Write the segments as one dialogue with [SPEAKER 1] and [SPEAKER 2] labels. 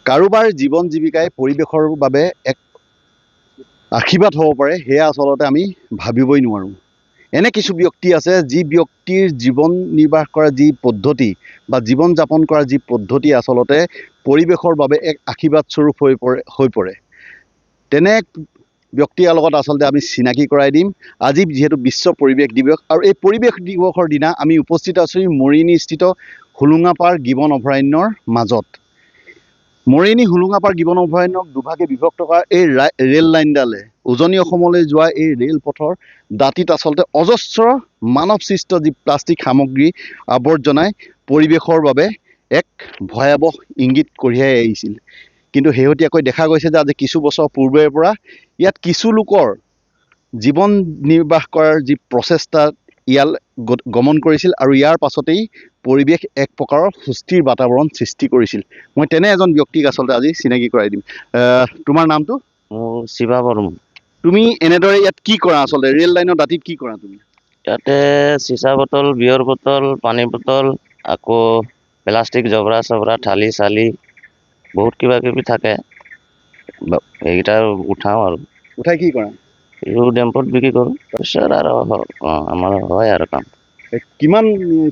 [SPEAKER 1] কাৰোবাৰ জীৱন জীৱিকাই পৰিৱেশৰ বাবে এক আশীৰ্বাদ হ'ব পাৰে সেয়া আচলতে আমি ভাবিবই নোৱাৰোঁ। এনে কিছু ব্যক্তি আছে যি ব্যক্তিৰ জীৱন নিৰ্বাহ কৰা যি পদ্ধতি বা জীৱন যাপন কৰা যি পদ্ধতি আচলতে পৰিৱেশৰ বাবে এক আশীৰ্বাদ স্বৰূপ হৈ পৰে। তেনে ব্যক্তিৰ লগত আচলতে আমি চিনাকি কৰাই দিম। আজি যিহেতু বিশ্ব পৰিৱেশ দিৱস আৰু এই পৰিৱেশ দিৱসৰ দিনা আমি উপস্থিত আছোঁ মৰিয়নিস্থিত হোলোঙাপাৰ গিবন অভয়াৰণ্যৰ মাজত। মৰিয়নি হোলোঙাপাৰ গিবন অভয়াৰণ্যক দুভাগে বিভক্ত কৰা এই ৰেল লাইনডালে উজনি অসমলৈ যোৱা এই ৰেলপথৰ দাঁতিত আচলতে অজস্ৰ মানৱ সৃষ্ট যি প্লাষ্টিক সামগ্ৰী আৱৰ্জনাই পৰিৱেশৰ বাবে এক ভয়াৱহ ইংগিত কঢ়িয়াই আহিছিল। কিন্তু শেহতীয়াকৈ দেখা গৈছে যে আজি কিছু বছৰ পূৰ্বেৰে পৰা ইয়াত কিছু লোকৰ জীৱন নিৰ্বাহ কৰাৰ যি প্ৰচেষ্টা ইয়ালৈ গমন কৰিছিল আৰু ইয়াৰ পাছতেই পৰিৱেশ এক প্ৰকাৰৰ সুস্থিৰ বাতাবৰণ সৃষ্টি কৰিছিল। মই তেনে এজন ব্যক্তিক আচলতে আজি চিনাকি কৰাই দিম। তোমাৰ নামটো?
[SPEAKER 2] মোৰ শিৱা বৰ্মন।
[SPEAKER 1] তুমি এনেদৰে ইয়াত কি কৰা আচলতে ৰেল লাইনৰ দাঁতিত কি কৰা তুমি?
[SPEAKER 2] ইয়াতে চিচা বটল, বিয়ৰ বটল, পানী বটল, আকৌ প্লাষ্টিক জবৰা চবৰা, থালি চালি বহুত কিবা কিবি থাকে, সেইকেইটা উঠাওঁ আৰু
[SPEAKER 1] উঠাই কি কৰা?
[SPEAKER 2] এইবোৰ ডেম্পত বিক্ৰী কৰোঁ। তাৰপিছত আৰু আমাৰ হয় আৰু কাম।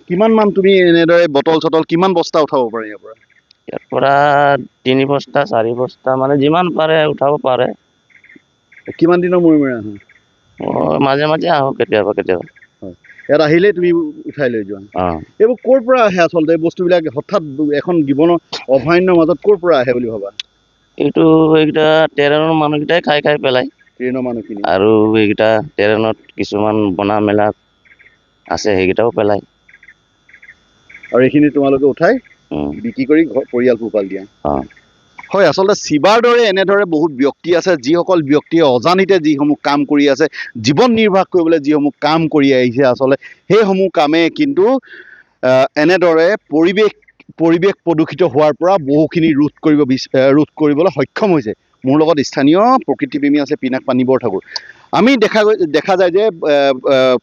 [SPEAKER 1] কিমান মান তুমি এনেদৰে বটল চটল কিমান বস্তা উঠাব পাৰা ইয়াৰ পৰা?
[SPEAKER 2] ইয়াৰ পৰা 3 বস্তা 4 বস্তা মানে যিমান পাৰে উঠাব পাৰে।
[SPEAKER 1] কিমান দিনৰ মূৰে মূৰে আহা?
[SPEAKER 2] মই মাজে মাজে আহোঁ কেতিয়াবা।
[SPEAKER 1] ইয়াত আহিলেই তুমি উঠাই লৈ যোৱা? এইবোৰ ক'ৰ পৰা আহে আচলতে এই বস্তুবিলাক হঠাৎ এখন গিবন অভয়াৰণ্যৰ মাজত ক'ৰ পৰা আহে বুলি ভাবা?
[SPEAKER 2] এইকেইটা ট্ৰেইনৰ মানুহকেইটাই খাই পেলাই।
[SPEAKER 1] ট্ৰেইনৰ মানুহখিনি
[SPEAKER 2] আৰু এইকেইটা ট্ৰেইনত কিছুমান বনা মেলা আছে সেইকেইটাও পেলাই।
[SPEAKER 1] আৰু এইখিনি তোমালোকে উঠাই বিক্ৰী কৰি পৰিয়াল পোহপাল দিয়া? হয়, আচলতে শিৱাৰ দৰে এনেদৰে বহুত ব্যক্তি আছে যিসকল ব্যক্তিয়ে অজানিতে যিসমূহ কাম কৰি আছে, জীৱন নিৰ্বাহ কৰিবলৈ যিসমূহ কাম কৰি আহিছে আচলতে সেইসমূহ কামে কিন্তু এনেদৰে পৰিৱেশ প্ৰদূষিত হোৱাৰ পৰা বহুখিনি ৰোধ কৰিবলৈ সক্ষম হৈছে। মোৰ লগত স্থানীয় প্ৰকৃতিপ্ৰেমী আছে পিনাক পানী বৰঠাকুৰ। আমি দেখা যায় যে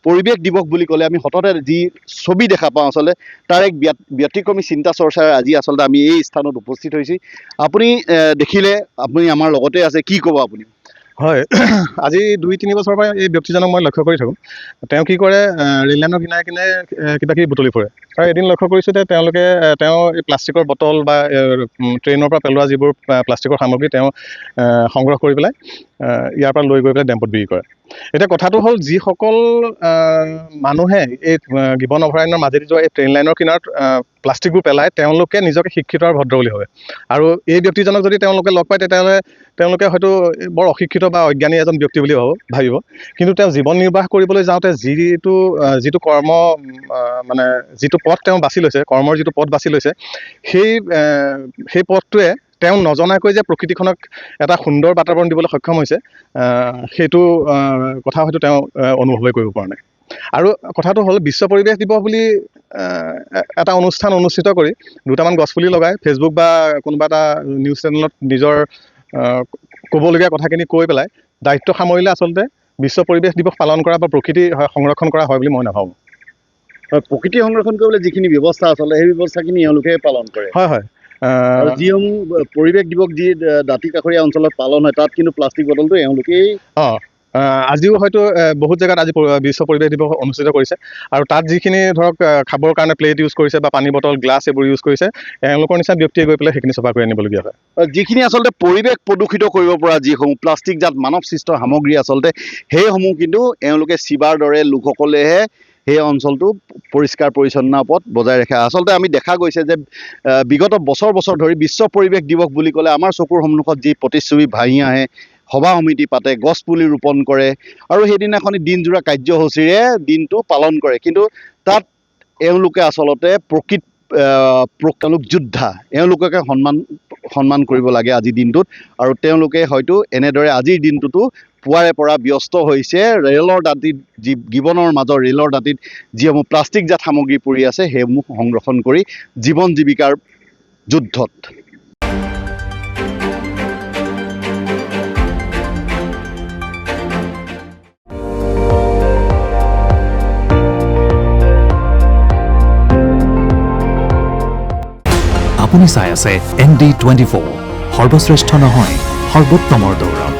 [SPEAKER 1] পৰিৱেশ দিৱস বুলি ক'লে আমি সততে যি ছবি দেখা পাওঁ আচলতে তাৰ এক ব্যতিক্ৰমী চিন্তা চৰ্চাৰে আজি আচলতে আমি এই স্থানত উপস্থিত হৈছোঁ। আপুনি দেখিলে, আপুনি আমাৰ লগতে আছে, কি ক'ব আপুনি?
[SPEAKER 3] হয়, আজি 2-3 বছৰৰ পৰা এই ব্যক্তিজনক মই লক্ষ্য কৰি থাকোঁ। তেওঁ কি কৰে, ৰেল লাইনৰ কিনাৰে কিনাৰে কিবা কিবি বুটলি ফুৰে। আৰু এদিন লক্ষ্য কৰিছোঁ যে তেওঁ এই প্লাষ্টিকৰ বটল বা ট্ৰেইনৰ পৰা পেলোৱা যিবোৰ প্লাষ্টিকৰ সামগ্ৰী তেওঁ সংগ্ৰহ কৰি পেলাই ইয়াৰ পৰা লৈ গৈ পেলাই ডেম্পত বিক্ৰী কৰে। এতিয়া কথাটো হ'ল, যিসকল মানুহে এই গিবন অভয়াৰণ্যৰ মাজেদি যোৱা এই ট্ৰেইন লাইনৰ কিনাৰত প্লাষ্টিকবোৰ পেলায়, তেওঁলোকে নিজকে শিক্ষিত আৰু ভদ্ৰ বুলি ভাবে। আৰু এই ব্যক্তিজনক যদি তেওঁলোকে লগ পায় তেতিয়াহ'লে তেওঁলোকে হয়তো বৰ অশিক্ষিত বা অজ্ঞানী এজন ব্যক্তি বুলি ভাবিব। কিন্তু তেওঁ জীৱন নিৰ্বাহ কৰিবলৈ যাওঁতে যিটো কৰ্ম মানে যিটো পথ তেওঁ বাছি লৈছে, কৰ্মৰ যিটো পথ বাছি লৈছে, সেই পথটোৱে তেওঁ নজনাকৈ যে প্ৰকৃতিখনক এটা সুন্দৰ বাতাবৰণ দিবলৈ সক্ষম হৈছে, সেইটো কথা হয়তো তেওঁ অনুভৱেই কৰিব পৰা নাই। আৰু কথাটো হ'ল, বিশ্ব পৰিৱেশ দিৱস বুলি এটা অনুষ্ঠান অনুষ্ঠিত কৰি দুটামান গছপুলি লগাই ফেচবুক বা কোনোবা এটা নিউজ চেনেলত নিজৰ ক'বলগীয়া কথাখিনি কৈ পেলাই দায়িত্ব সামৰিলে আচলতে বিশ্ব পৰিৱেশ দিৱস পালন কৰা বা প্ৰকৃতি সংৰক্ষণ কৰা হয় বুলি মই নাভাবোঁ।
[SPEAKER 1] প্ৰকৃতি সংৰক্ষণ কৰিবলৈ যিখিনি ব্যৱস্থা আচলতে সেই ব্যৱস্থাখিনি এওঁলোকে পালন কৰে।
[SPEAKER 3] হয়।
[SPEAKER 1] আৰু যিসমূহ পৰিৱেশ দিৱস যি দাঁতি কাষৰীয়া অঞ্চলত পালন হয় তাত কিন্তু প্লাষ্টিক বটলটো এওঁলোকেই
[SPEAKER 3] আজিও হয়তো বহুত জেগাত আজি বিশ্ব পৰিৱেশ দিৱস অনুষ্ঠিত কৰিছে। আৰু তাত যিখিনি ধৰক খাবৰ কাৰণে প্লেট ইউজ কৰিছে বা পানী বটল, গ্লাছ এইবোৰ ইউজ কৰিছে, এওঁলোকৰ নিচিনা ব্যক্তিয়ে গৈ পেলাই সেইখিনি চফা কৰি আনিবলগীয়া হয়।
[SPEAKER 1] যিখিনি আচলতে পৰিৱেশ প্ৰদূষিত কৰিব পৰা যিসমূহ প্লাষ্টিকজাত মানৱ সৃষ্ট সামগ্ৰী আচলতে সেইসমূহ কিন্তু এওঁলোকে শিৱাৰ দৰে লোকসকলেহে সেই অঞ্চলটো পৰিষ্কাৰ পৰিচ্ছন্ন পথ বজাই ৰাখে। আচলতে আমি দেখা গৈছে যে বিগত বছৰ ধৰি বিশ্ব পৰিৱেশ দিৱস বুলি ক'লে আমাৰ চকুৰ সন্মুখত যি প্ৰতিচ্ছবি ভাহি আহে, সভা সমিতি পাতে, গছ পুলি ৰোপণ কৰে আৰু সেইদিনাখনি দিনজোৰা কাৰ্যসূচীৰে দিনটো পালন কৰে। কিন্তু তাত এওঁলোকে আচলতে তেওঁলোক যোদ্ধা, এওঁলোককে সন্মান কৰিব লাগে আজিৰ দিনটোত। আৰু তেওঁলোকে হয়তো এনেদৰে আজিৰ দিনটোতো পুৱাৰে পৰা ব্যস্ত হৈছে ৰেলৰ দাঁতিত, যি গিবনৰ মাজৰ ৰেলৰ দাঁতিত যিসমূহ প্লাষ্টিকজাত সামগ্ৰী পৰি আছে সেইসমূহ সংৰক্ষণ কৰি জীৱন জীৱিকাৰ যুদ্ধত।
[SPEAKER 4] আপুনি চাই আছে ND24 সৰ্বশ্ৰেষ্ঠ নহয়, সৰ্বোত্তমৰ দৌৰত।